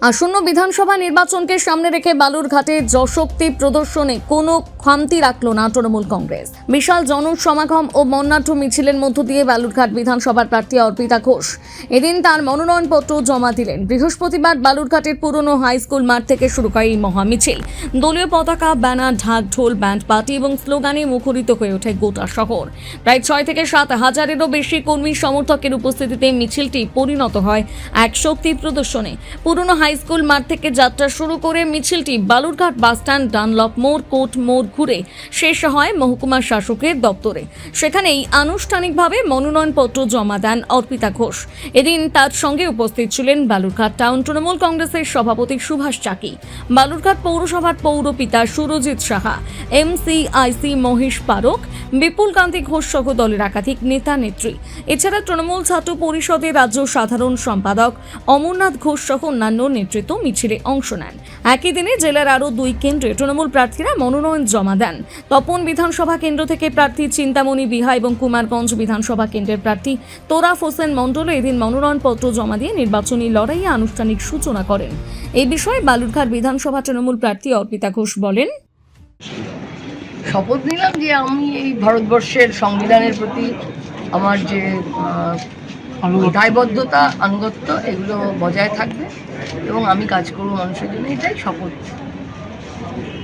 আসন্ন বিধানসভা নির্বাচনকে সামনে রেখে বালুরঘাটে জশক্তি প্রদর্শনে কোনো খামতি রাখল না তৃণমূল কংগ্রেস। বিশাল জনসমাগম ও বর্ণাঢ্য মিছিলের মধ্য দিয়ে বালুরঘাট বিধানসভার প্রার্থী অর্পিতা ঘোষ এদিন তার মনোনয়নপত্র জমা দিলেন। বৃহস্পতিবার বালুরঘাটের পুরনো হাই স্কুল মাঠ থেকে শুরু হয় এই মহামিছিল। দলীয় পতাকা, ব্যানার, ঢাক, ঢোল, ব্যান্ড পার্টি এবং স্লোগানে মুখরিত হয়ে ওঠে গোটা শহর। প্রায় 6 থেকে 7 হাজারেরও বেশি কর্মী সমর্থকের উপস্থিতিতে মিছিলটি পরিণত হয় এক শক্তি প্রদর্শনে। পুরনো হাই স্কুল মাঠ থেকে যাত্রা শুরু করে মিছিলটি বালুরঘাট বাসস্ট্যান্ড, ডানলপ মোড়, কোর্ট মোড় ঘুরে শেষ হয় মহকুমা শাসকের দপ্তরে। সেখানেই আনুষ্ঠানিকভাবে মনোনয়নপত্র জমা দেন অর্পিতা ঘোষ। এদিন তার সঙ্গে উপস্থিত ছিলেন বালুরঘাট টাউন তৃণমূল কংগ্রেসের সভাপতি সুভাষ চাকি, বালুরঘাট পৌরসভার পৌরপিতা সুরজিৎ সাহা, MCIC মহেশ পারক, বিপুল কান্তি ঘোষ সহ দলের একাধিক নেতা নেত্রী। এছাড়া তৃণমূল ছাত্র পরিষদের রাজ্য সাধারণ সম্পাদক অমরনাথ ঘোষ সহ অন্যান্য নেতৃত্ব মিছিলে অংশ নেন। একই দিনে জেলার আরও 2 কেন্দ্রে তৃণমূল প্রার্থীরা মনোনয়ন জমা দেন। তপন বিধানসভা কেন্দ্র থেকে প্রার্থী চিন্তামণি বিহা এবং কুমারগঞ্জ বিধানসভা কেন্দ্রের প্রার্থী তোরাফ হোসেন মণ্ডল এদিন মনোনয়নপত্র জমা দিয়ে নির্বাচনী লড়াইয়ে আনুষ্ঠানিক সূচনা করেন। এই বিষয়ে বালুরঘাট বিধানসভা তৃণমূল প্রার্থী অর্পিতা ঘোষ বলেন, শপথ নিলাম যে আমি এই ভারতবর্ষের সংবিধানের প্রতি আমার যে দায়বদ্ধতা, আনুগত্য এগুলো বজায় থাকবে এবং আমি কাজ করব মানুষের জন্য, এটাই শপথ।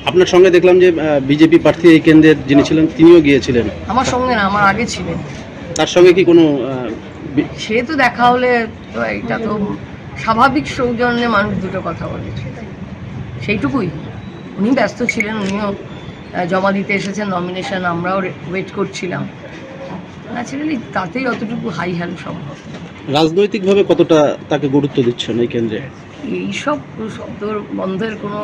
আপনার সঙ্গে দেখলাম যে বিজেপি প্রার্থী এই কেন্দ্রের যিনি ছিলেন তিনিও গিয়েছিলেন। আমার সঙ্গে না, আমার আগে ছিলেন। তার সঙ্গে কি কোনো সে তো দেখা হলে তো এটা তো স্বাভাবিক সৌজন্যে মানুষ দুটো কথা বলে, সেইটুকুই। উনি ব্যস্ত ছিলেন, উনিও জমা দিতে এসেছেন নমিনেশন, আমরাও ওয়েট করছিলাম। ন্যাচারালি তাতেই অতটুকু হাই হ্যালো সম্ভব। রাজনৈতিকভাবে কতটা তাকে গুরুত্ব দিচ্ছেন এই কেন্দ্রে? এইসব শব্দ বন্ধের কোনো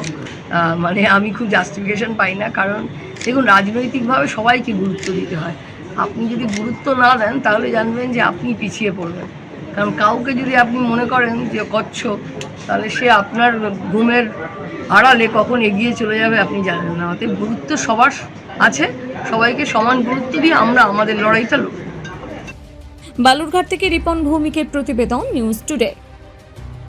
মানে আমি খুব জাস্টিফিকেশন পাই না। কারণ দেখুন, রাজনৈতিকভাবে সবাইকে গুরুত্ব দিতে হয়। আপনি যদি গুরুত্ব না দেন তাহলে জানবেন যে আপনি পিছিয়ে পড়বেন। কারণ কাউকে যদি আপনি মনে করেন যে কচ্ছপ, তাহলে সে আপনার ঘুমের আড়ালে কখন এগিয়ে চলে যাবে আপনি জানেন না। অতএব গুরুত্ব সবার আছে, সবাইকে সমান গুরুত্ব দিয়ে আমরা আমাদের লড়াইটা লড়ব। বালুরঘাট থেকে রিপন ভৌমিকের প্রতিবেদন, নিউজ টুডে।